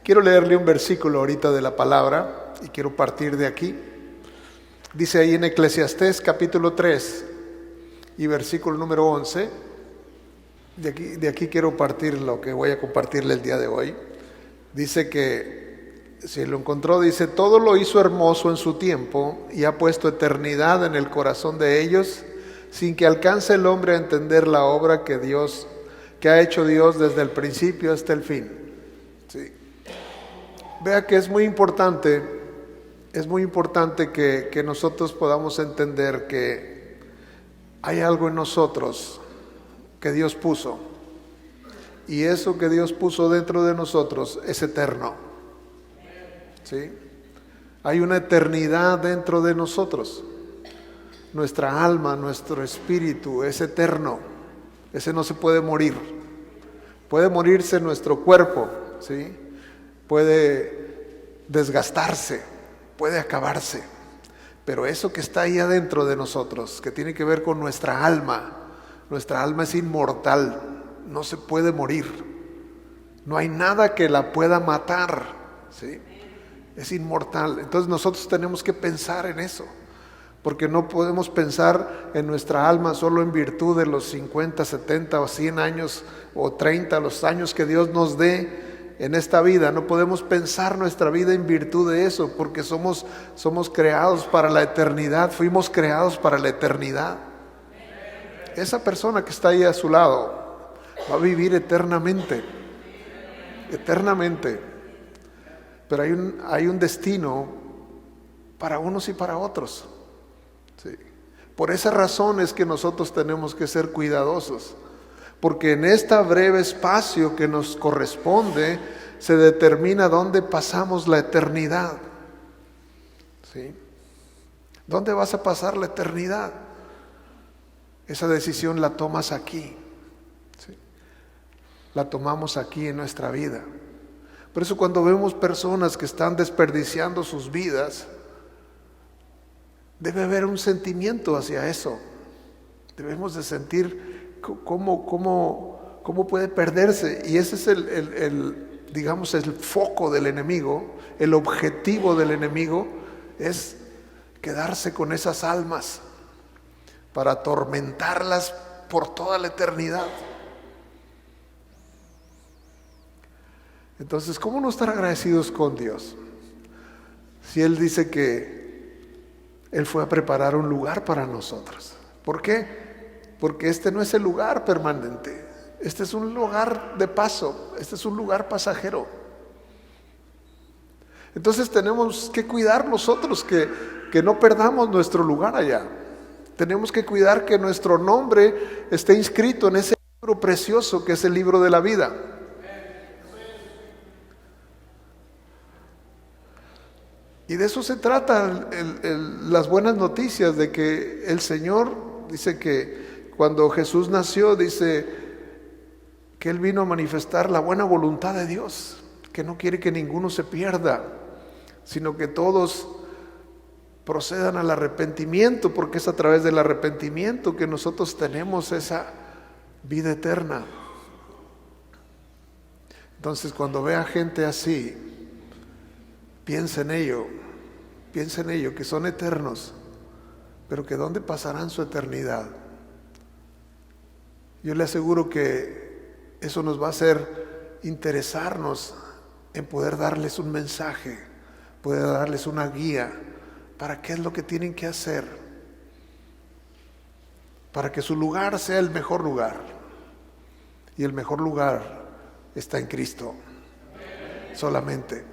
Quiero leerle un versículo ahorita de la palabra y quiero partir de aquí. Dice ahí en Eclesiastés capítulo 3 y versículo número 11. De aquí quiero partir lo que voy a compartirle el día de hoy. Dice que, si lo encontró, dice: todo lo hizo hermoso en su tiempo y ha puesto eternidad en el corazón de ellos, sin que alcance el hombre a entender la obra que ha hecho Dios desde el principio hasta el fin. Sí. Vea que es muy importante que nosotros podamos entender que hay algo en nosotros que Dios puso, y eso que Dios puso dentro de nosotros es eterno. ¿Sí? Hay una eternidad dentro de nosotros. Nuestra alma, nuestro espíritu es eterno. Ese no se puede morir. Puede morirse nuestro cuerpo, ¿sí? Puede desgastarse, puede acabarse, pero eso que está ahí adentro de nosotros, que tiene que ver con nuestra alma es inmortal, no se puede morir, no hay nada que la pueda matar, ¿sí? Es inmortal. Entonces nosotros tenemos que pensar en eso, porque no podemos pensar en nuestra alma solo en virtud de los 50, 70 o 100 años o 30, los años que Dios nos dé en esta vida. No podemos pensar nuestra vida en virtud de eso, porque somos creados para la eternidad, fuimos creados para la eternidad. Esa persona que está ahí a su lado va a vivir eternamente, pero hay un destino para unos y para otros. Sí. Por esa razón es que nosotros tenemos que ser cuidadosos, porque en este breve espacio que nos corresponde se determina dónde pasamos la eternidad. ¿Sí? ¿Dónde vas a pasar la eternidad? Esa decisión la tomas aquí. ¿Sí? La tomamos aquí en nuestra vida. Por eso cuando vemos personas que están desperdiciando sus vidas, debe haber un sentimiento hacia eso. Debemos de sentir cómo puede perderse. Y ese es digamos, el foco del enemigo. El objetivo del enemigo es quedarse con esas almas para atormentarlas por toda la eternidad. Entonces, ¿cómo no estar agradecidos con Dios? Si Él dice que Él fue a preparar un lugar para nosotros. ¿Por qué? Porque este no es el lugar permanente. Este es un lugar de paso. Este es un lugar pasajero. Entonces tenemos que cuidar nosotros que no perdamos nuestro lugar allá. Tenemos que cuidar que nuestro nombre esté inscrito en ese libro precioso que es el libro de la vida. Y de eso se trata las buenas noticias, de que el Señor dice que cuando Jesús nació, dice que Él vino a manifestar la buena voluntad de Dios, que no quiere que ninguno se pierda, sino que todos procedan al arrepentimiento, porque es a través del arrepentimiento que nosotros tenemos esa vida eterna. Entonces, cuando vea gente así, piensa en ello, que son eternos, pero que ¿dónde pasarán su eternidad? Yo le aseguro que eso nos va a hacer interesarnos en poder darles un mensaje, poder darles una guía para qué es lo que tienen que hacer, para que su lugar sea el mejor lugar. Y el mejor lugar está en Cristo, solamente.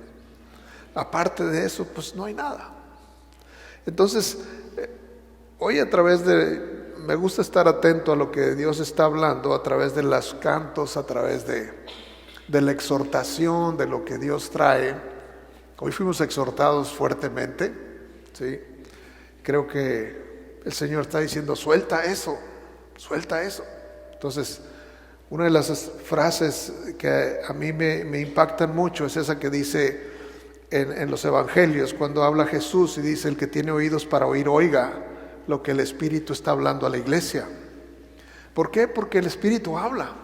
Aparte de eso, pues no hay nada. Entonces, hoy me gusta estar atento a lo que Dios está hablando a través de los cantos, a través de la exhortación, de lo que Dios trae. Hoy fuimos exhortados fuertemente, ¿sí? Creo que el Señor está diciendo: suelta eso. Entonces, una de las frases que a mí me impactan mucho es esa que dice en los evangelios, cuando habla Jesús y dice: el que tiene oídos para oír, oiga lo que el Espíritu está hablando a la iglesia. ¿Por qué? Porque el Espíritu habla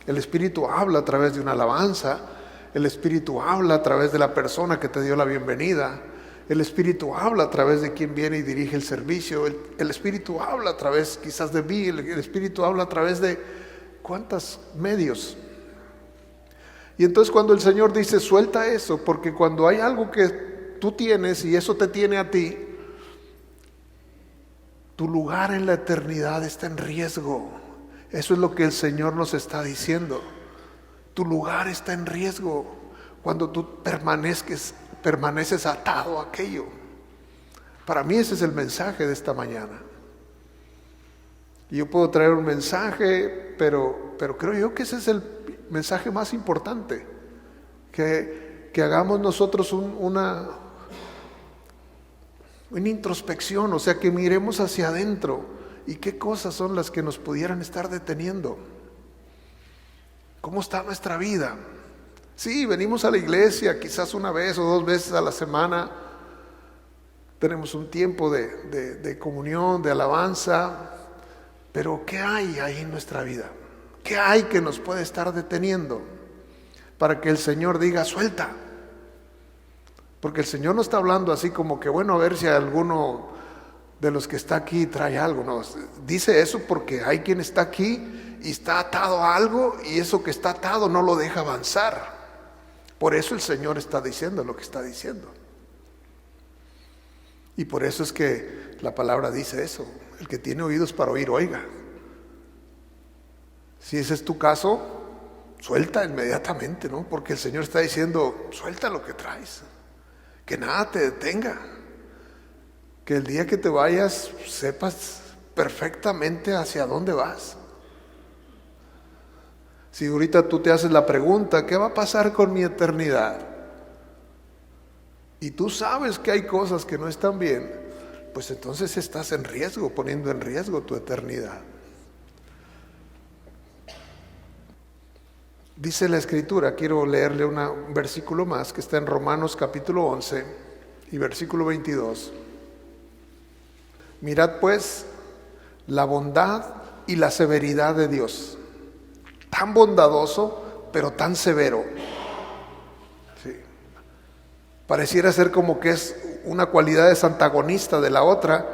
a través de una alabanza, El Espíritu habla a través de la persona que te dio la bienvenida. El Espíritu habla a través de quien viene y dirige el servicio. El Espíritu habla a través quizás de mí. El Espíritu habla a través de cuántos medios. Y entonces cuando el Señor dice suelta eso, porque cuando hay algo que tú tienes y eso te tiene a ti, tu lugar en la eternidad está en riesgo. Eso es lo que el Señor nos está diciendo. Tu lugar está en riesgo cuando tú permaneces atado a aquello. Para mí ese es el mensaje de esta mañana. Y yo puedo traer un mensaje, pero creo yo que ese es el mensaje más importante. Que hagamos nosotros una introspección, o sea, que miremos hacia adentro y qué cosas son las que nos pudieran estar deteniendo. ¿Cómo está nuestra vida? Sí, venimos a la iglesia quizás una vez o 2 veces a la semana. Tenemos un tiempo de comunión, de alabanza. Pero ¿qué hay ahí en nuestra vida? ¿Qué hay que nos puede estar deteniendo para que el Señor diga suelta? Porque el Señor no está hablando así como que bueno, a ver si alguno de los que está aquí trae algo. No, dice eso porque hay quien está aquí y está atado a algo y eso que está atado no lo deja avanzar. Por eso el Señor está diciendo lo que está diciendo. Y por eso es que la palabra dice eso. El que tiene oídos para oír, oiga. Si ese es tu caso, suelta inmediatamente, ¿no? Porque el Señor está diciendo, suelta lo que traes. Que nada te detenga. Que el día que te vayas sepas perfectamente hacia dónde vas. Si ahorita tú te haces la pregunta, ¿qué va a pasar con mi eternidad? Y tú sabes que hay cosas que no están bien, pues entonces estás en riesgo, poniendo en riesgo tu eternidad. Dice la Escritura, quiero leerle un versículo más que está en Romanos capítulo 11 y versículo 22. Mirad pues la bondad y la severidad de Dios. Tan bondadoso, pero tan severo. Sí. Pareciera ser como que es una cualidad desantagonista de la otra,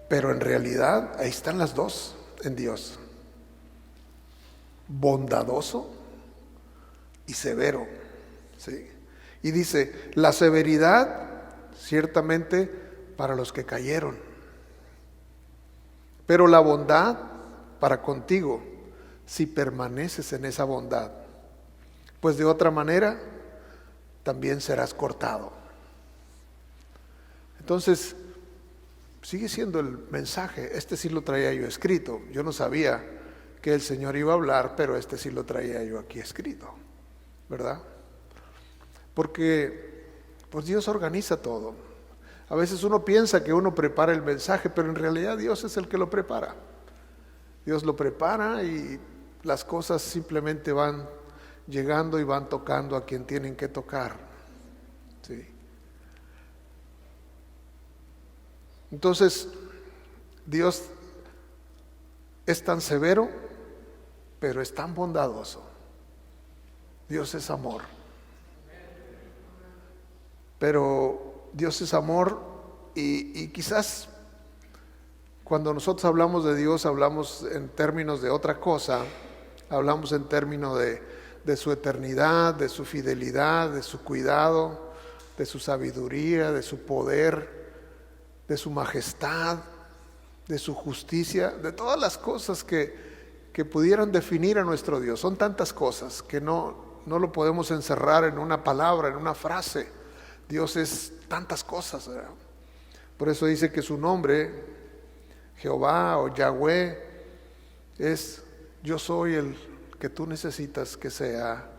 pero en realidad ahí están las dos en Dios. Bondadoso y severo. ¿Sí? Y dice, la severidad ciertamente para los que cayeron, pero la bondad para contigo, si permaneces en esa bondad, pues de otra manera también serás cortado. Entonces, sigue siendo el mensaje. Este sí lo traía yo escrito. Yo no sabía que el Señor iba a hablar, pero este sí lo traía yo aquí escrito, ¿verdad? Porque pues Dios organiza todo. A veces uno piensa que uno prepara el mensaje, pero en realidad Dios es el que lo prepara. Dios lo prepara y las cosas simplemente van llegando y van tocando a quien tienen que tocar. ¿Sí? Entonces, Dios es tan severo, pero es tan bondadoso. Dios es amor. Pero Dios es amor y quizás cuando nosotros hablamos de Dios hablamos en términos de otra cosa, hablamos en términos de su eternidad, de su fidelidad, de su cuidado, de su sabiduría, de su poder, de su majestad, de su justicia, de todas las cosas que pudieran definir a nuestro Dios. Son tantas cosas que no lo podemos encerrar en una palabra, en una frase. Dios es tantas cosas, ¿verdad? Por eso dice que su nombre, Jehová o Yahweh, es yo soy el que tú necesitas que sea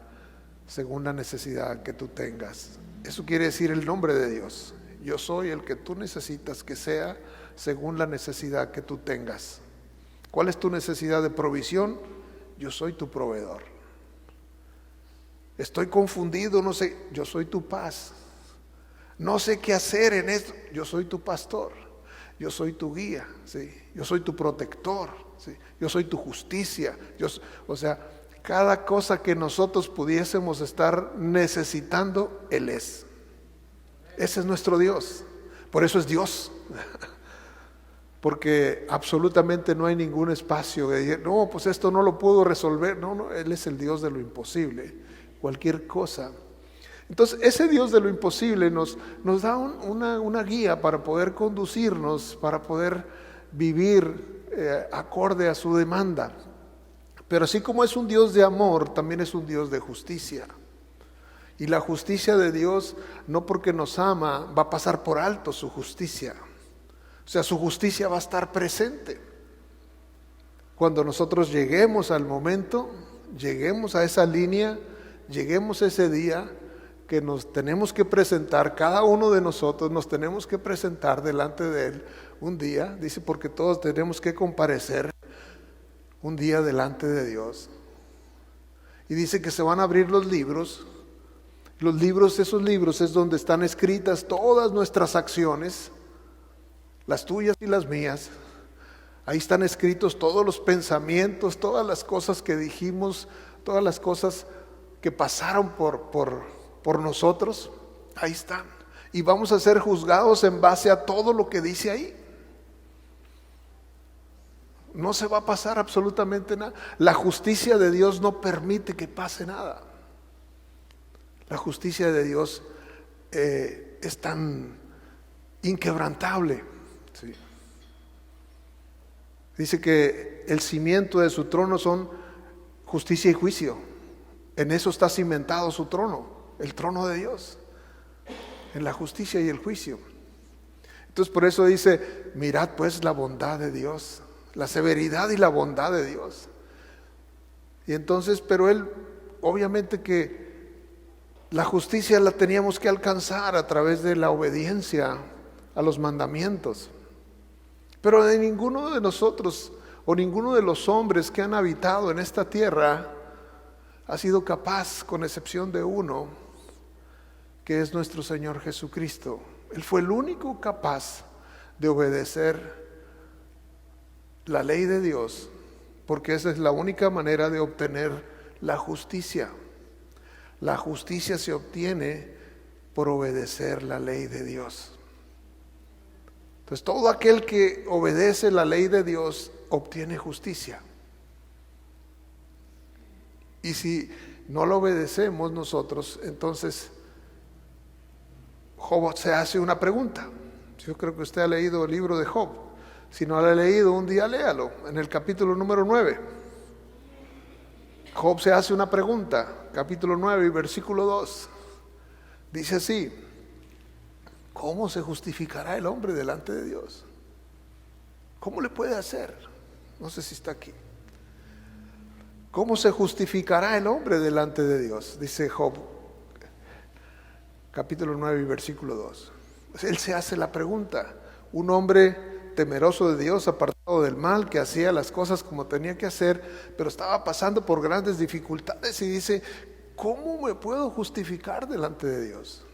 según la necesidad que tú tengas. Eso quiere decir el nombre de Dios. Yo soy el que tú necesitas que sea según la necesidad que tú tengas. ¿Cuál es tu necesidad de provisión? Yo soy tu proveedor. Estoy confundido, no sé, yo soy tu paz. No sé qué hacer en esto, yo soy tu pastor. Yo soy tu guía, ¿sí? Yo soy tu protector, ¿sí? Yo soy tu justicia. O sea, Cada cosa que nosotros pudiésemos estar necesitando, Él es. Ese es nuestro Dios. Por eso es Dios. Porque absolutamente no hay ningún espacio de decir, no, pues esto no lo puedo resolver. No, no, Él es el Dios de lo imposible. Cualquier cosa. Entonces, ese Dios de lo imposible nos da una guía para poder conducirnos, para poder vivir acorde a su demanda. Pero así como es un Dios de amor, también es un Dios de justicia. Y la justicia de Dios, no porque nos ama, va a pasar por alto su justicia. O sea, su justicia va a estar presente. Cuando nosotros lleguemos al momento, lleguemos a esa línea, lleguemos a ese día que nos tenemos que presentar, cada uno de nosotros nos tenemos que presentar delante de Él un día, dice, porque todos tenemos que comparecer un día delante de Dios. Y dice que se van a abrir los libros. Los libros, esos libros es donde están escritas todas nuestras acciones, las tuyas y las mías. Ahí están escritos todos los pensamientos, todas las cosas que dijimos, todas las cosas que pasaron por nosotros. Ahí están. Y vamos a ser juzgados en base a todo lo que dice ahí. No se va a pasar absolutamente nada. La justicia de Dios no permite que pase nada. La justicia de Dios es tan inquebrantable. Sí. Dice que el cimiento de su trono son justicia y juicio. En eso está cimentado su trono, el trono de Dios, en la justicia y el juicio. Entonces por eso dice, mirad pues la bondad de Dios, la severidad y la bondad de Dios. Y entonces, pero Él, obviamente que la justicia la teníamos que alcanzar a través de la obediencia a los mandamientos. Pero de ninguno de nosotros o ninguno de los hombres que han habitado en esta tierra ha sido capaz, con excepción de uno, que es nuestro Señor Jesucristo. Él fue el único capaz de obedecer la ley de Dios, porque esa es la única manera de obtener la justicia. La justicia se obtiene por obedecer la ley de Dios. Entonces todo aquel que obedece la ley de Dios obtiene justicia. Y si no lo obedecemos nosotros, entonces Job se hace una pregunta. Yo creo que usted ha leído el libro de Job. Si no lo ha leído, un día léalo, en el capítulo número 9. Job se hace una pregunta, capítulo 9 y versículo 2. Dice así: ¿cómo se justificará el hombre delante de Dios? ¿Cómo le puede hacer? No sé si está aquí. ¿Cómo se justificará el hombre delante de Dios? Dice Job, capítulo 9 y versículo 2. Él se hace la pregunta. Un hombre temeroso de Dios, apartado del mal, que hacía las cosas como tenía que hacer, pero estaba pasando por grandes dificultades y dice, ¿cómo me puedo justificar delante de Dios?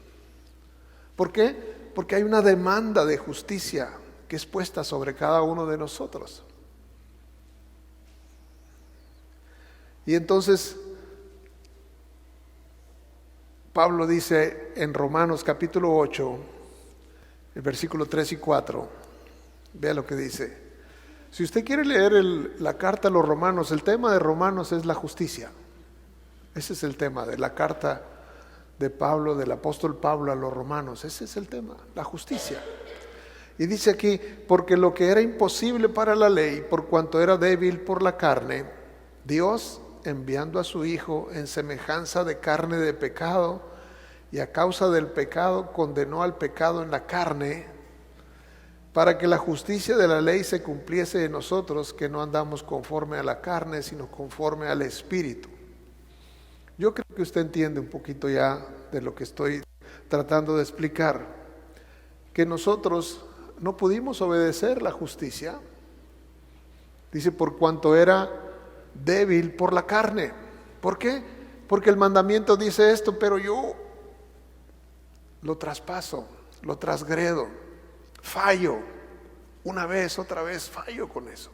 ¿Por qué? Porque hay una demanda de justicia que es puesta sobre cada uno de nosotros. Y entonces Pablo dice en Romanos capítulo 8, el versículo 3 y 4, vea lo que dice. Si usted quiere leer la carta a los romanos, el tema de Romanos es la justicia. Ese es el tema de la carta de Pablo, del apóstol Pablo a los romanos. Ese es el tema, la justicia. Y dice aquí, porque lo que era imposible para la ley, por cuanto era débil por la carne, Dios, enviando a su Hijo en semejanza de carne de pecado, y a causa del pecado condenó al pecado en la carne, para que la justicia de la ley se cumpliese en nosotros, que no andamos conforme a la carne, sino conforme al Espíritu. Yo creo que usted entiende un poquito ya de lo que estoy tratando de explicar, que nosotros no pudimos obedecer la justicia. Dice, por cuanto era débil por la carne. ¿Por qué? Porque el mandamiento dice esto, pero yo lo traspaso, lo transgredo, fallo, una vez, otra vez, fallo con eso.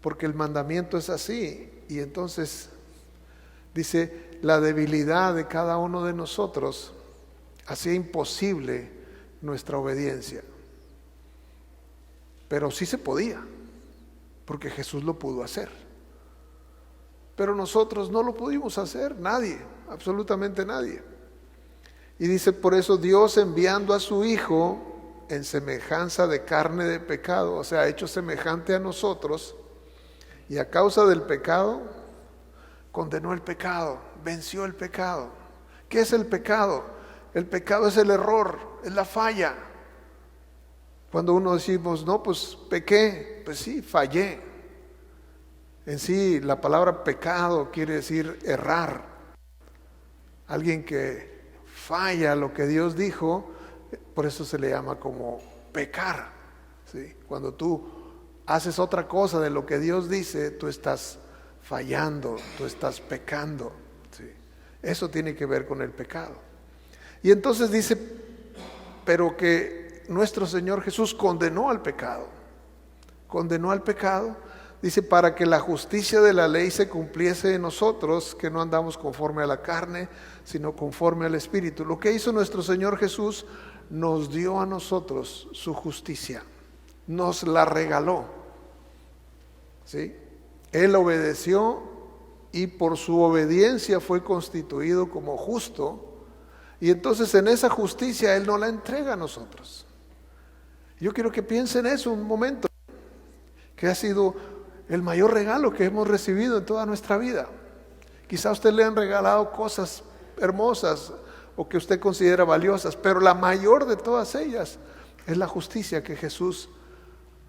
porque el mandamiento es así. Y entonces dice, la debilidad de cada uno de nosotros hacía imposible nuestra obediencia. Pero sí se podía, porque Jesús lo pudo hacer. Pero nosotros no lo pudimos hacer, nadie, absolutamente nadie. Y dice, por eso Dios, enviando a su Hijo en semejanza de carne de pecado, o sea, hecho semejante a nosotros, y a causa del pecado, condenó el pecado, venció el pecado. ¿Qué es el pecado? El pecado es el error, es la falla. Cuando uno decimos, no, pues pequé, pues sí, fallé. En sí, la palabra pecado quiere decir errar. Alguien que falla lo que Dios dijo, por eso se le llama como pecar, ¿sí? Cuando tú haces otra cosa de lo que Dios dice, tú estás fallando, tú estás pecando, ¿sí? Eso tiene que ver con el pecado. Y entonces dice, pero que nuestro Señor Jesús condenó al pecado, dice, para que la justicia de la ley se cumpliese en nosotros, que no andamos conforme a la carne, sino conforme al Espíritu. Lo que hizo nuestro Señor Jesús, nos dio a nosotros su justicia, nos la regaló, ¿sí? Él obedeció y por su obediencia fue constituido como justo, y entonces en esa justicia Él nos la entrega a nosotros. Yo quiero que piensen eso un momento, que ha sido el mayor regalo que hemos recibido en toda nuestra vida. Quizá a usted le han regalado cosas hermosas o que usted considera valiosas, pero la mayor de todas ellas es la justicia que Jesús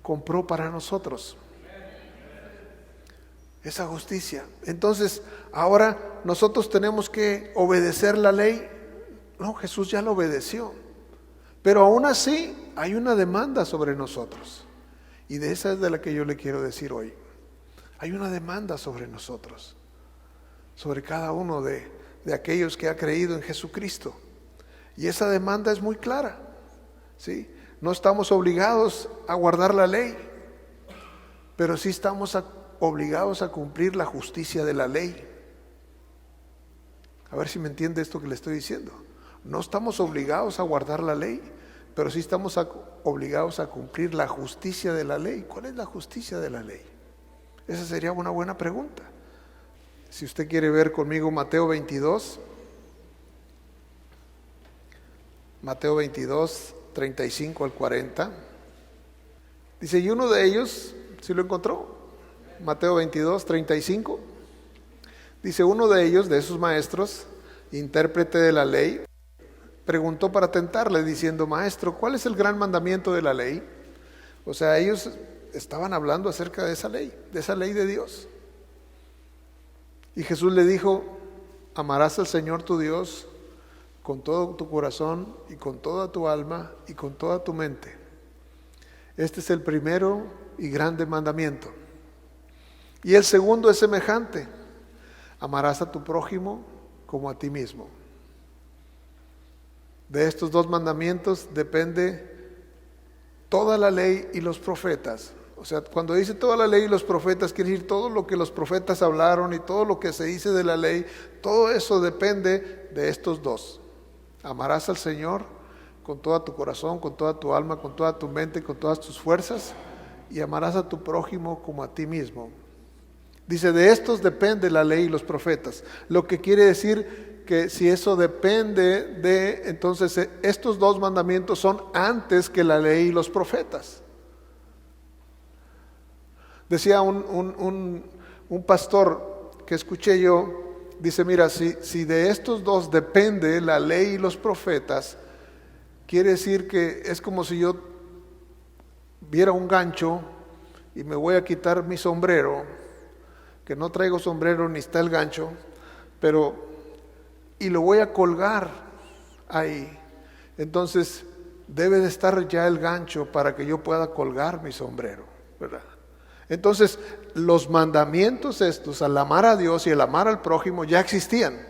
compró para nosotros. Esa justicia. Entonces, ahora nosotros tenemos que obedecer la ley. No, Jesús ya lo obedeció. Pero aún así hay una demanda sobre nosotros. Y de esa es de la que yo le quiero decir hoy. Hay una demanda sobre nosotros, sobre cada uno de aquellos que ha creído en Jesucristo. Y esa demanda es muy clara, ¿sí? No estamos obligados a guardar la ley, pero sí estamos obligados a cumplir la justicia de la ley. A ver si me entiende esto que le estoy diciendo. No estamos obligados a guardar la ley, pero sí estamos obligados a cumplir la justicia de la ley. ¿Cuál es la justicia de la ley? Esa sería una buena pregunta. Si usted quiere ver conmigo Mateo 22, 35 al 40. Dice, y uno de ellos, ¿sí lo encontró? Mateo 22, 35. Dice, uno de ellos, de esos maestros, intérprete de la ley, preguntó para tentarle diciendo, maestro, ¿cuál es el gran mandamiento de la ley? O sea, ellos estaban hablando acerca de esa ley de Dios. Y Jesús le dijo, amarás al Señor tu Dios con todo tu corazón y con toda tu alma y con toda tu mente. Este es el primero y grande mandamiento. Y el segundo es semejante, amarás a tu prójimo como a ti mismo. De estos dos mandamientos depende toda la ley y los profetas. O sea, cuando dice toda la ley y los profetas, quiere decir todo lo que los profetas hablaron y todo lo que se dice de la ley, todo eso depende de estos dos. Amarás al Señor con todo tu corazón, con toda tu alma, con toda tu mente, con todas tus fuerzas, y amarás a tu prójimo como a ti mismo. Dice, de estos depende la ley y los profetas. Lo que quiere decir que si eso depende de, entonces estos dos mandamientos son antes que la ley y los profetas. Decía un pastor que escuché yo, dice, mira, si de estos dos depende la ley y los profetas, quiere decir que es como si yo viera un gancho y me voy a quitar mi sombrero, que no traigo sombrero ni está el gancho, y lo voy a colgar ahí. Entonces debe de estar ya el gancho para que yo pueda colgar mi sombrero, ¿verdad? Entonces, los mandamientos estos, al amar a Dios y el amar al prójimo, ya existían.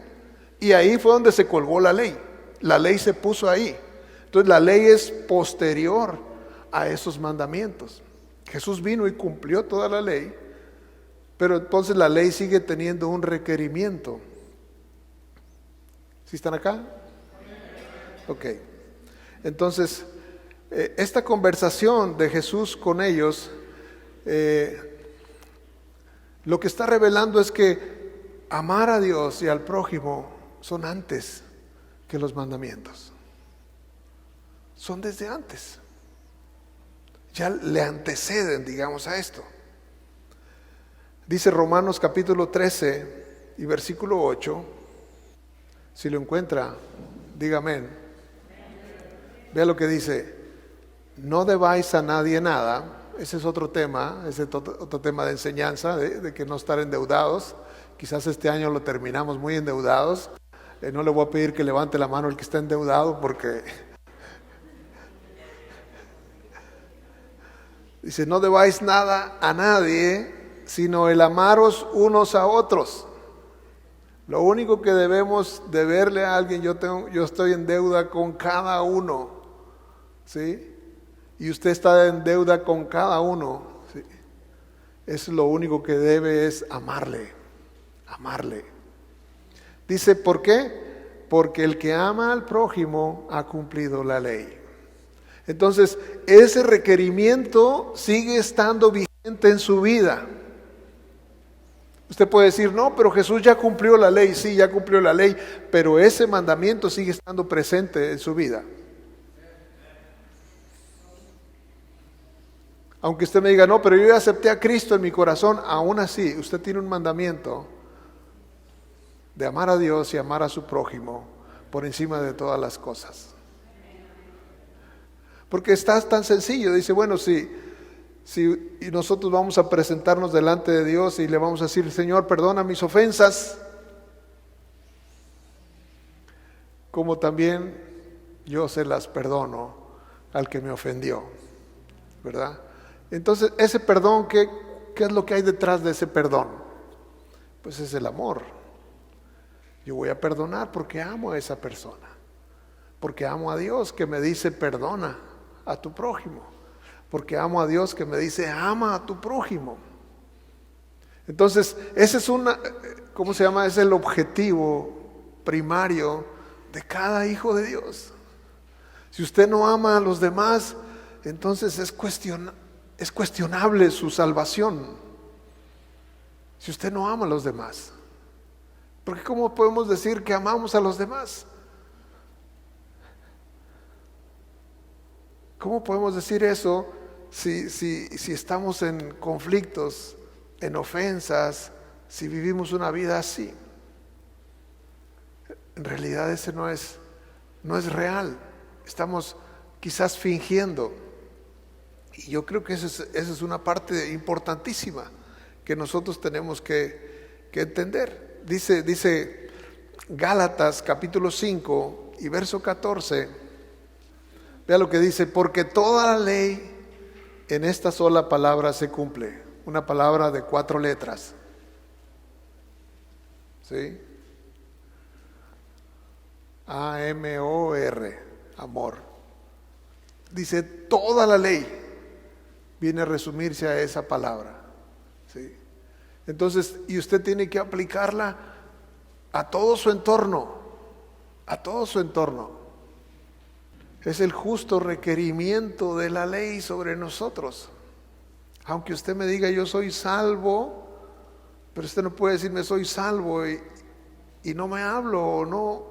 Y ahí fue donde se colgó la ley. La ley se puso ahí. Entonces, la ley es posterior a esos mandamientos. Jesús vino y cumplió toda la ley, Pero entonces la ley sigue teniendo un requerimiento. ¿Sí están acá? Ok. Entonces, esta conversación de Jesús con ellos, lo que está revelando es que amar a Dios y al prójimo son antes que los mandamientos. Son desde antes. Ya le anteceden, digamos, a esto. Dice Romanos capítulo 13 y versículo 8. Si lo encuentra, diga amén. Vea lo que dice: no debáis a nadie nada. Ese es otro tema, ese es otro tema de enseñanza, de que no estar endeudados. Quizás este año lo terminamos muy endeudados. No le voy a pedir que levante la mano el que está endeudado, porque dice: no debáis nada a nadie, sino el amaros unos a otros. Lo único que debemos deberle a alguien, yo estoy en deuda con cada uno, ¿sí? Y usted está en deuda con cada uno, ¿sí? Es lo único que debe, es amarle. Dice, ¿por qué? Porque el que ama al prójimo ha cumplido la ley. Entonces, ese requerimiento sigue estando vigente en su vida. Usted puede decir, no, pero Jesús ya cumplió la ley. Sí, ya cumplió la ley, pero ese mandamiento sigue estando presente en su vida. Aunque usted me diga, no, pero yo ya acepté a Cristo en mi corazón, aún así, usted tiene un mandamiento de amar a Dios y amar a su prójimo por encima de todas las cosas. Porque está tan sencillo. Dice, bueno, si nosotros vamos a presentarnos delante de Dios y le vamos a decir, Señor, perdona mis ofensas, como también yo se las perdono al que me ofendió, ¿verdad? Entonces, ese perdón, ¿qué es lo que hay detrás de ese perdón? Pues es el amor. Yo voy a perdonar porque amo a esa persona, porque amo a Dios que me dice perdona a tu prójimo, porque amo a Dios que me dice ama a tu prójimo. Entonces, ese es ¿cómo se llama? Es el objetivo primario de cada hijo de Dios. Si usted no ama a los demás, entonces es cuestionable su salvación. Si usted no ama a los demás, porque ¿cómo podemos decir que amamos a los demás? ¿Cómo podemos decir eso si estamos en conflictos, en ofensas, si vivimos una vida así? En realidad ese no es real. Estamos quizás fingiendo. Y yo creo que esa es una parte importantísima que nosotros tenemos que entender. Dice Gálatas capítulo 5 y verso 14. Vea lo que dice: porque toda la ley en esta sola palabra se cumple. Una palabra de 4 letras. ¿Sí? A-M-O-R, amor. Dice, toda la ley viene a resumirse a esa palabra. ¿Sí? Entonces, y usted tiene que aplicarla a todo su entorno, a todo su entorno. Es el justo requerimiento de la ley sobre nosotros. Aunque usted me diga yo soy salvo, pero usted no puede decirme soy salvo y no me hablo, o no,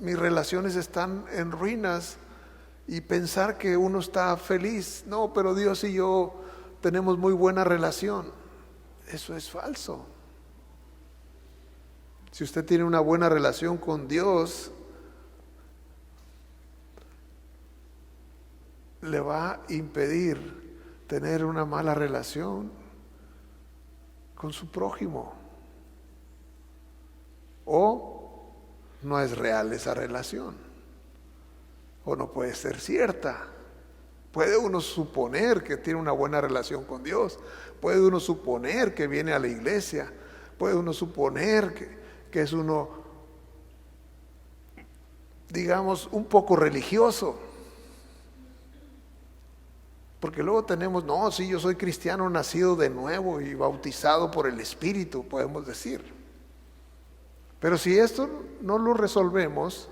mis relaciones están en ruinas, y pensar que uno está feliz. No, pero Dios y yo tenemos muy buena relación. Eso es falso. Si usted tiene una buena relación con Dios, le va a impedir tener una mala relación con su prójimo. O no es real esa relación, o no puede ser cierta. Puede uno suponer que tiene una buena relación con Dios, puede uno suponer que viene a la iglesia, puede uno suponer que es uno, digamos, un poco religioso, Porque luego tenemos, no, sí, yo soy cristiano nacido de nuevo y bautizado por el Espíritu, podemos decir. Pero si esto no lo resolvemos,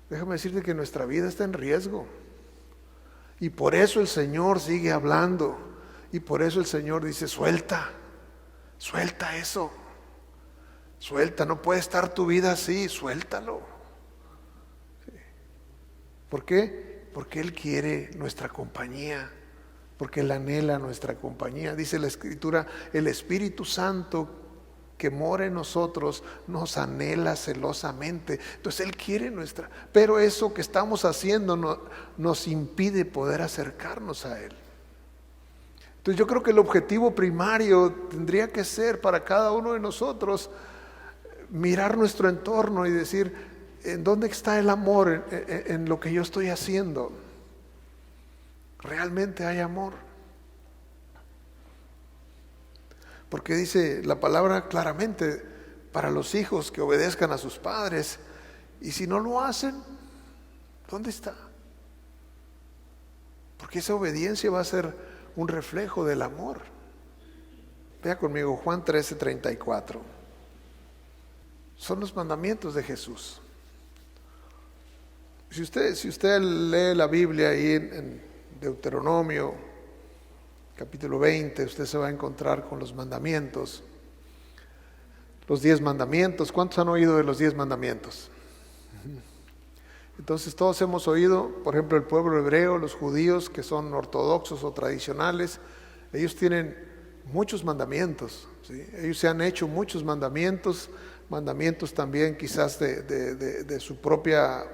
déjame decirte que nuestra vida está en riesgo. Y por eso el Señor sigue hablando. Y por eso el Señor dice, suelta eso. Suelta, no puede estar tu vida así, suéltalo. Sí. ¿Por qué? Porque Él quiere nuestra compañía, porque Él anhela nuestra compañía. Dice la Escritura, el Espíritu Santo que mora en nosotros nos anhela celosamente. Entonces Él quiere nuestra, pero eso que estamos haciendo nos impide poder acercarnos a Él. Entonces yo creo que el objetivo primario tendría que ser para cada uno de nosotros mirar nuestro entorno y decir, ¿en dónde está el amor en lo que yo estoy haciendo? ¿Realmente hay amor? Porque dice la palabra claramente para los hijos que obedezcan a sus padres. Y si no lo hacen, ¿dónde está? Porque esa obediencia va a ser un reflejo del amor. Vea conmigo Juan 13:34. Son los mandamientos de Jesús. Si usted lee la Biblia ahí en Deuteronomio capítulo 20, usted se va a encontrar con los mandamientos. Los 10 mandamientos. ¿Cuántos han oído de los 10 mandamientos? Entonces todos hemos oído, por ejemplo, el pueblo hebreo, los judíos que son ortodoxos o tradicionales, ellos tienen muchos mandamientos, ¿sí? Ellos se han hecho muchos mandamientos también quizás de su propia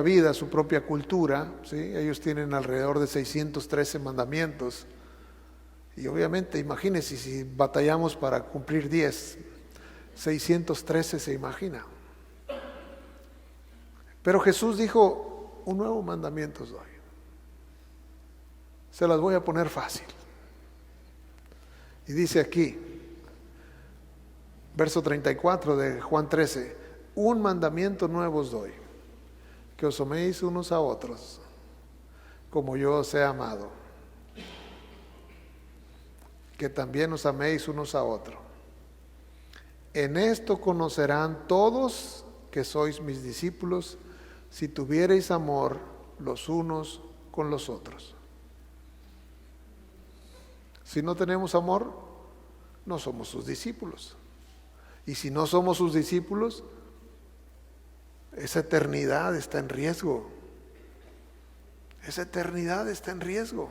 vida, su propia cultura, ¿sí? Ellos tienen alrededor de 613 mandamientos. Y obviamente, imagínense si batallamos para cumplir 10, 613 se imagina. Pero Jesús dijo, un nuevo mandamiento os doy. Se las voy a poner fácil. Y dice aquí, verso 34 de Juan 13, un mandamiento nuevo os doy, que os améis unos a otros, como yo os he amado, que también os améis unos a otros. En esto conocerán todos que sois mis discípulos, si tuviereis amor los unos con los otros. Si no tenemos amor, no somos sus discípulos. Y si no somos sus discípulos, esa eternidad está en riesgo. Esa eternidad está en riesgo.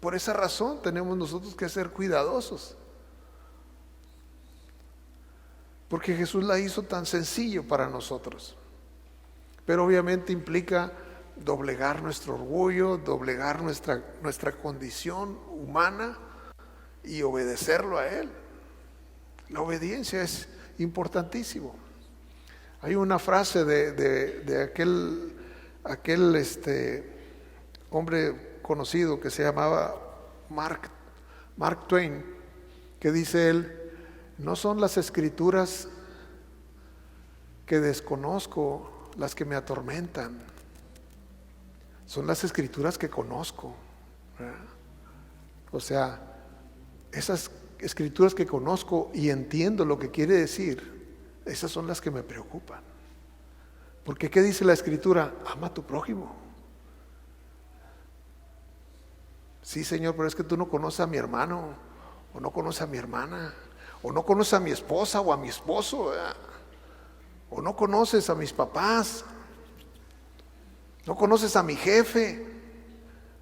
Por esa razón tenemos nosotros que ser cuidadosos. Porque Jesús la hizo tan sencillo para nosotros. Pero obviamente implica doblegar nuestro orgullo, doblegar nuestra condición humana y obedecerlo a Él. La obediencia es importantísimo. Hay una frase de aquel hombre conocido que se llamaba Mark Twain, que dice él, no son las escrituras que desconozco las que me atormentan, son las escrituras que conozco, ¿verdad? O sea, esas escrituras que conozco y entiendo lo que quiere decir, esas son las que me preocupan. Porque ¿qué dice la escritura? Ama a tu prójimo. Sí, Señor, pero es que tú no conoces a mi hermano, o no conoces a mi hermana, o no conoces a mi esposa o a mi esposo, ¿verdad? O no conoces a mis papás, no conoces a mi jefe,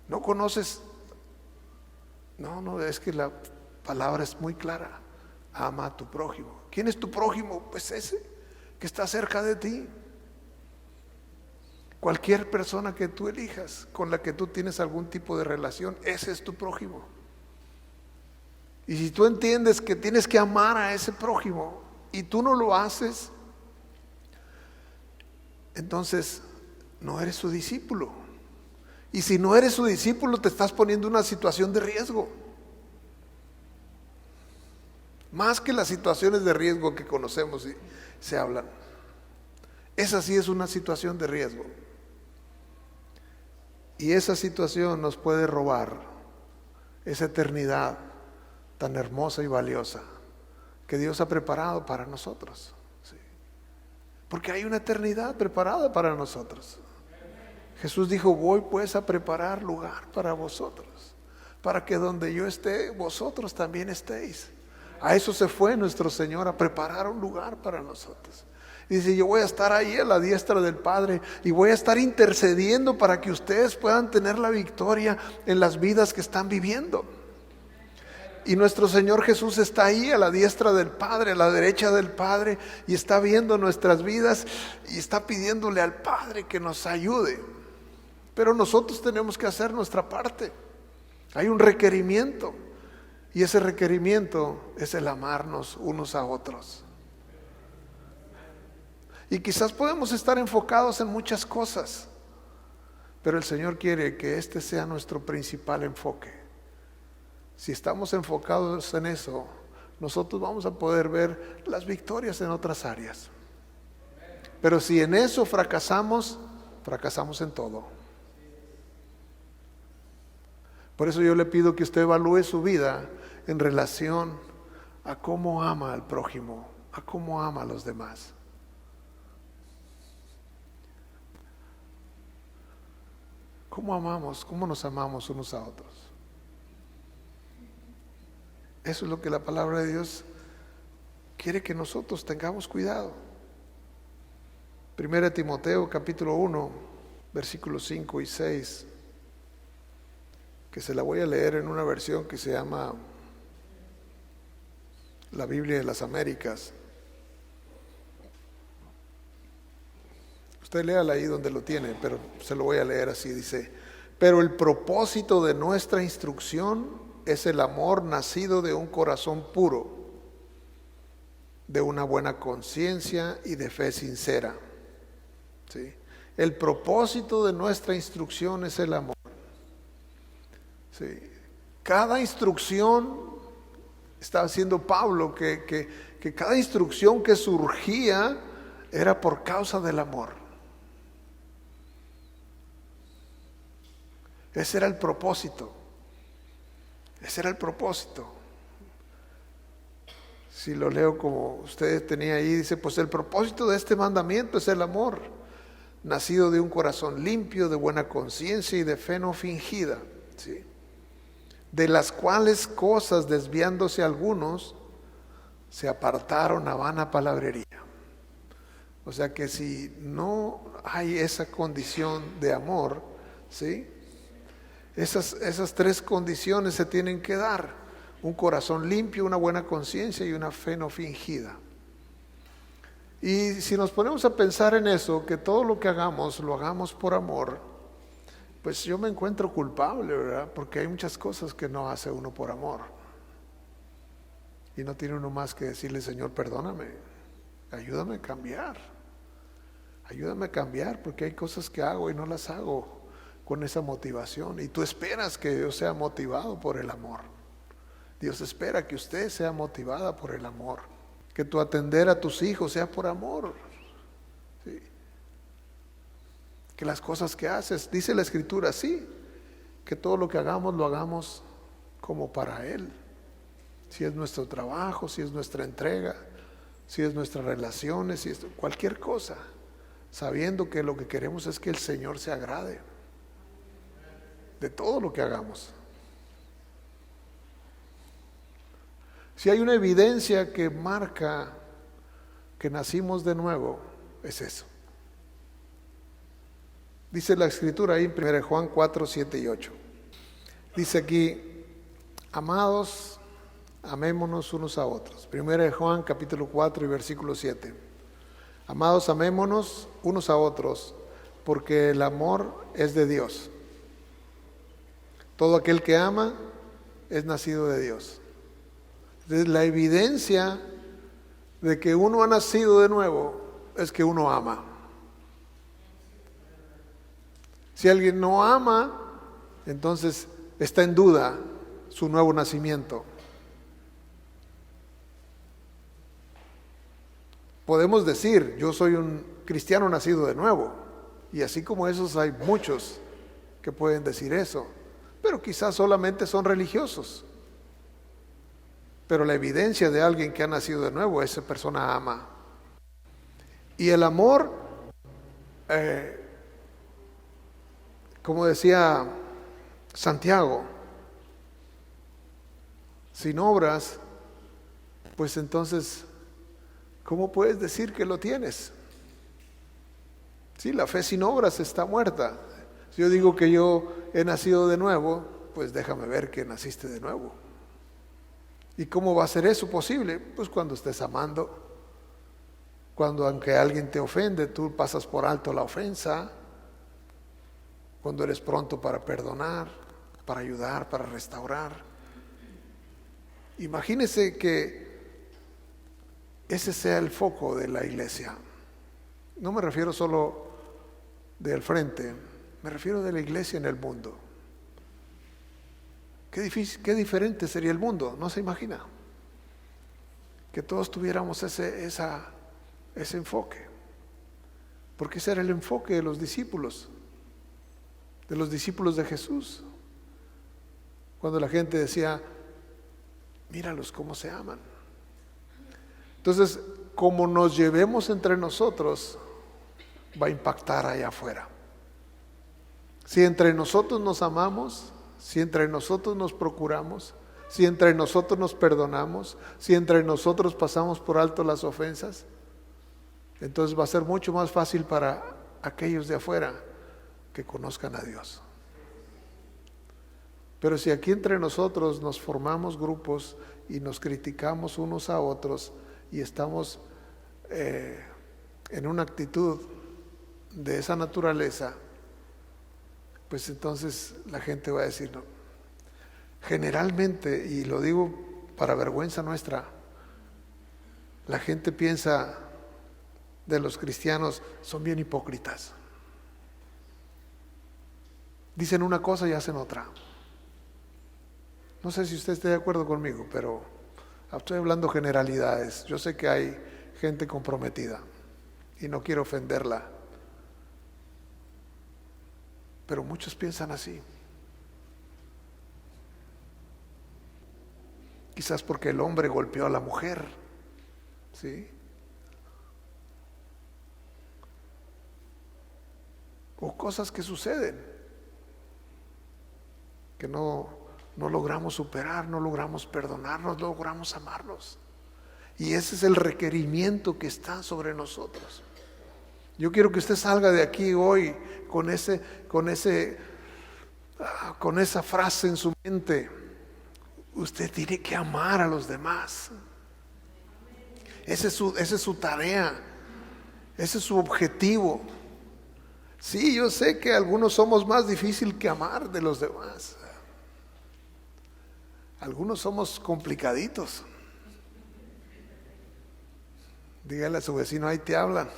no conoces. No, es que la palabra es muy clara. Ama a tu prójimo. ¿Quién es tu prójimo? Pues ese que está cerca de ti. Cualquier persona que tú elijas, con la que tú tienes algún tipo de relación, ese es tu prójimo. Y si tú entiendes que tienes que amar a ese prójimo y tú no lo haces, entonces no eres su discípulo. Y si no eres su discípulo, te estás poniendo en una situación de riesgo. Más que las situaciones de riesgo que conocemos y se hablan. Esa sí es una situación de riesgo. Y esa situación nos puede robar esa eternidad tan hermosa y valiosa que Dios ha preparado para nosotros. ¿Sí? Porque hay una eternidad preparada para nosotros. Jesús dijo, voy pues a preparar lugar para vosotros, para que donde yo esté, vosotros también estéis. A eso se fue nuestro Señor, a preparar un lugar para nosotros. Y dice, yo voy a estar ahí a la diestra del Padre y voy a estar intercediendo para que ustedes puedan tener la victoria en las vidas que están viviendo. Y nuestro Señor Jesús está ahí a la diestra del Padre, a la derecha del Padre, y está viendo nuestras vidas y está pidiéndole al Padre que nos ayude. Pero nosotros tenemos que hacer nuestra parte. Hay un requerimiento, y ese requerimiento es el amarnos unos a otros. Y quizás podemos estar enfocados en muchas cosas, pero el Señor quiere que este sea nuestro principal enfoque. Si estamos enfocados en eso, nosotros vamos a poder ver las victorias en otras áreas. Pero si en eso fracasamos, fracasamos en todo. Por eso yo le pido que usted evalúe su vida en relación a cómo ama al prójimo, a cómo ama a los demás. ¿Cómo amamos? ¿Cómo nos amamos unos a otros? Eso es lo que la palabra de Dios quiere que nosotros tengamos cuidado. 1 Timoteo capítulo 1, versículos 5 y 6, que se la voy a leer en una versión que se llama la Biblia de las Américas. Usted léala ahí donde lo tiene, pero se lo voy a leer así, dice: pero el propósito de nuestra instrucción es el amor nacido de un corazón puro, de una buena conciencia y de fe sincera. ¿Sí? El propósito de nuestra instrucción es el amor. ¿Sí? Cada instrucción, estaba diciendo Pablo, que cada instrucción que surgía era por causa del amor. Ese era el propósito. Ese era el propósito. Si lo leo como usted tenía ahí, dice, pues el propósito de este mandamiento es el amor, nacido de un corazón limpio, de buena conciencia y de fe no fingida, ¿sí? De las cuales cosas, desviándose algunos, se apartaron a vana palabrería. O sea que si no hay esa condición de amor, ¿sí? Esas tres condiciones se tienen que dar: un corazón limpio, una buena conciencia y una fe no fingida. Y si nos ponemos a pensar en eso, que todo lo que hagamos, lo hagamos por amor, pues yo me encuentro culpable, ¿verdad? Porque hay muchas cosas que no hace uno por amor. Y no tiene uno más que decirle, Señor, perdóname, ayúdame a cambiar. Ayúdame a cambiar, porque hay cosas que hago y no las hago con esa motivación. Y tú esperas que yo sea motivado por el amor. Dios espera que usted sea motivada por el amor, que tu atender a tus hijos sea por amor, ¿sí? Que las cosas que haces, dice la Escritura, sí, que todo lo que hagamos lo hagamos como para Él. Si es nuestro trabajo, si es nuestra entrega, si es nuestras relaciones, si es cualquier cosa, sabiendo que lo que queremos es que el Señor se agrade de todo lo que hagamos. Si hay una evidencia que marca que nacimos de nuevo, es eso. Dice la Escritura ahí en 1 Juan 4, 7 y 8. Dice aquí, amados, amémonos unos a otros. 1 Juan capítulo 4 y versículo 7. Amados, amémonos unos a otros, porque el amor es de Dios. Todo aquel que ama es nacido de Dios. Entonces, la evidencia de que uno ha nacido de nuevo es que uno ama. Si alguien no ama, entonces está en duda su nuevo nacimiento. Podemos decir, yo soy un cristiano nacido de nuevo, y así como esos hay muchos, que pueden decir eso, pero quizás solamente son religiosos. Pero la evidencia de alguien que ha nacido de nuevo, esa persona ama. Y el amor, como decía Santiago, sin obras, pues entonces, ¿cómo puedes decir que lo tienes? Sí, la fe sin obras está muerta. Si yo digo que yo he nacido de nuevo, pues déjame ver que naciste de nuevo. ¿Y cómo va a ser eso posible? Pues cuando estés amando, cuando aunque alguien te ofende, tú pasas por alto la ofensa, cuando eres pronto para perdonar, para ayudar, para restaurar. Imagínese que ese sea el foco de la iglesia. No me refiero solo del frente, me refiero de la iglesia en el mundo. Qué diferente sería el mundo, ¿no se imagina? Que todos tuviéramos ese enfoque. Porque ese era el enfoque de los discípulos de Jesús. Cuando la gente decía, míralos cómo se aman. Entonces, como nos llevemos entre nosotros, va a impactar allá afuera. Si entre nosotros nos amamos, si entre nosotros nos procuramos, si entre nosotros nos perdonamos, si entre nosotros pasamos por alto las ofensas, entonces va a ser mucho más fácil para aquellos de afuera que conozcan a Dios. Pero si aquí entre nosotros nos formamos grupos y nos criticamos unos a otros y estamos en una actitud de esa naturaleza, pues entonces la gente va a decir, no. Generalmente, y lo digo para vergüenza nuestra, la gente piensa de los cristianos, son bien hipócritas. Dicen una cosa y hacen otra. No sé si usted esté de acuerdo conmigo, pero estoy hablando generalidades. Yo sé que hay gente comprometida y no quiero ofenderla, pero muchos piensan así. Quizás porque el hombre golpeó a la mujer, ¿sí? O cosas que suceden, que no logramos superar, no logramos perdonarnos, no logramos amarnos. Y ese es el requerimiento que está sobre nosotros. Yo quiero que usted salga de aquí hoy con esa frase en su mente. Usted tiene que amar a los demás. Esa es su tarea. Ese es su objetivo. Sí, yo sé que algunos somos más difícil que amar de los demás. Algunos somos complicaditos. Dígale a su vecino, ahí te hablan.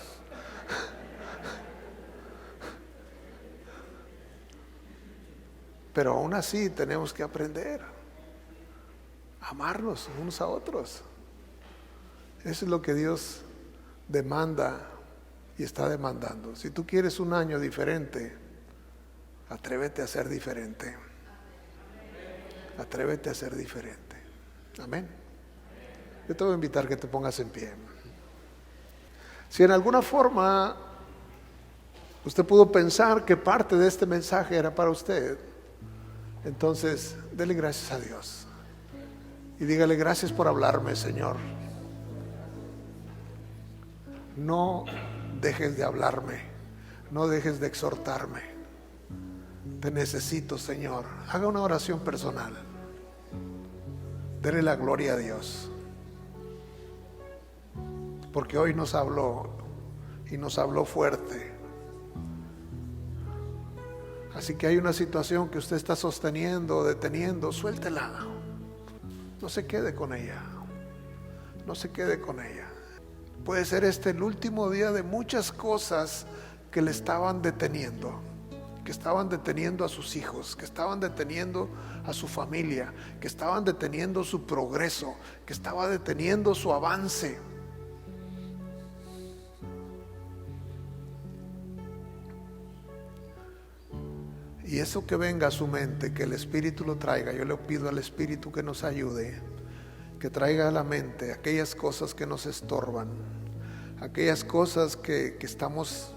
Pero aún así tenemos que aprender a amarnos unos a otros. Eso es lo que Dios demanda y está demandando. Si tú quieres un año diferente, atrévete a ser diferente. Atrévete a ser diferente. Amén. Yo te voy a invitar que te pongas en pie. Si en alguna forma usted pudo pensar que parte de este mensaje era para usted, entonces dele gracias a Dios y dígale: gracias por hablarme, Señor. No dejes de hablarme, no dejes de exhortarme. Te necesito, Señor. Haga una oración personal. Dele la gloria a Dios, porque hoy nos habló y nos habló fuerte. Así que hay una situación que usted está sosteniendo, deteniendo, suéltela. No se quede con ella. No se quede con ella. Puede ser este el último día de muchas cosas que le estaban deteniendo, que estaban deteniendo a sus hijos, que estaban deteniendo a su familia, que estaban deteniendo su progreso, que estaba deteniendo su avance. Y eso que venga a su mente, que el Espíritu lo traiga. Yo le pido al Espíritu que nos ayude, que traiga a la mente aquellas cosas que nos estorban, aquellas cosas que estamos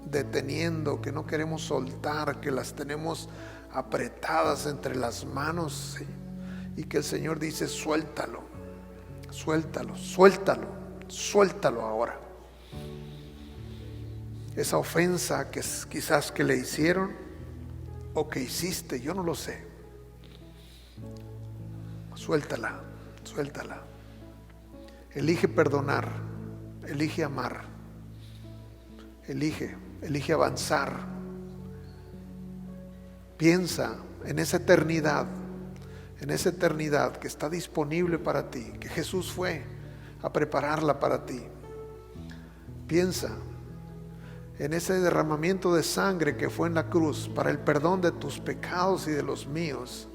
deteniendo, que no queremos soltar, que las tenemos apretadas entre las manos, y que el Señor dice: suéltalo, suéltalo, suéltalo, suéltalo ahora. Esa ofensa que quizás que le hicieron o que hiciste, yo no lo sé. Suéltala, suéltala. Elige perdonar, elige amar, elige avanzar. Piensa en esa eternidad que está disponible para ti, que Jesús fue a prepararla para ti. Piensa en ese derramamiento de sangre que fue en la cruz para el perdón de tus pecados y de los míos,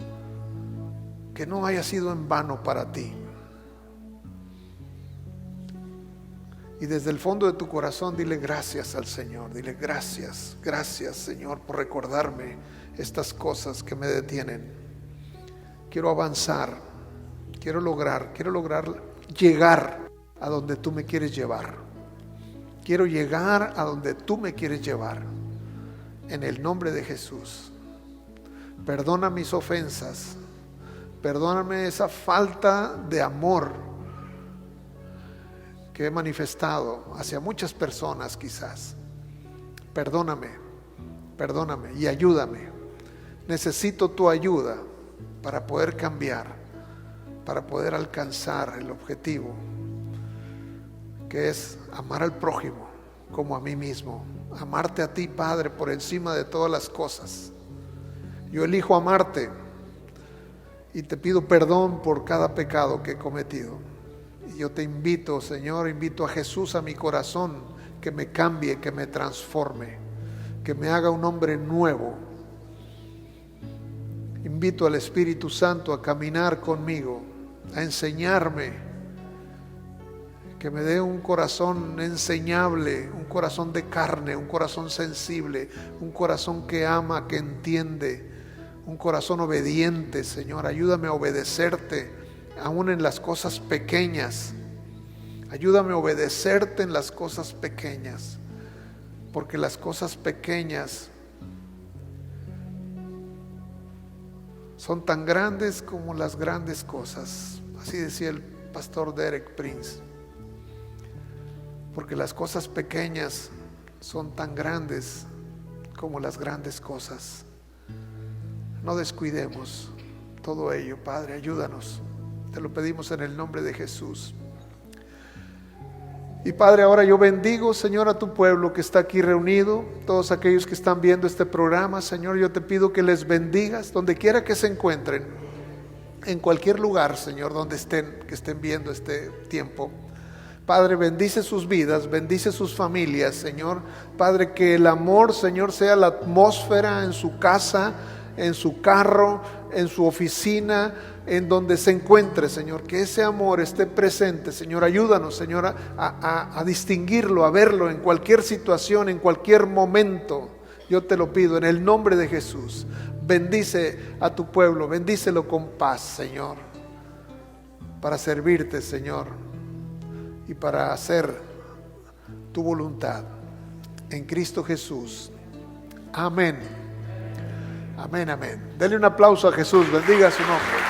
que no haya sido en vano para ti. Y desde el fondo de tu corazón dile gracias al Señor, dile gracias, gracias Señor por recordarme estas cosas que me detienen. Quiero avanzar, quiero lograr llegar a donde tú me quieres llevar. Quiero llegar a donde tú me quieres llevar. En el nombre de Jesús. Perdona mis ofensas. Perdóname esa falta de amor que he manifestado hacia muchas personas quizás. Perdóname y ayúdame. Necesito tu ayuda para poder cambiar, para poder alcanzar el objetivo, que es amar al prójimo como a mí mismo. Amarte a ti, Padre, por encima de todas las cosas. Yo elijo amarte y te pido perdón por cada pecado que he cometido. Y yo te invito, Señor, invito a Jesús a mi corazón, que me cambie, que me transforme, que me haga un hombre nuevo. Invito al Espíritu Santo a caminar conmigo, a enseñarme, que me dé un corazón enseñable, un corazón de carne, un corazón sensible, un corazón que ama, que entiende, un corazón obediente. Señor, ayúdame a obedecerte aún en las cosas pequeñas. Ayúdame a obedecerte en las cosas pequeñas, porque las cosas pequeñas son tan grandes como las grandes cosas. Así decía el pastor Derek Prince. Porque las cosas pequeñas son tan grandes como las grandes cosas. No descuidemos todo ello, Padre, ayúdanos. Te lo pedimos en el nombre de Jesús. Y Padre, ahora yo bendigo, Señor, a tu pueblo que está aquí reunido, todos aquellos que están viendo este programa. Señor, yo te pido que les bendigas donde quiera que se encuentren, en cualquier lugar, Señor, donde estén, que estén viendo este tiempo. Padre, bendice sus vidas, bendice sus familias, Señor. Padre, que el amor, Señor, sea la atmósfera en su casa, en su carro, en su oficina, en donde se encuentre, Señor. Que ese amor esté presente, Señor. Ayúdanos, Señor, a distinguirlo, a verlo en cualquier situación, en cualquier momento. Yo te lo pido en el nombre de Jesús. Bendice a tu pueblo, bendícelo con paz, Señor, para servirte, Señor, y para hacer tu voluntad. En Cristo Jesús. Amén. Amén, amén. Dele un aplauso a Jesús, bendiga su nombre.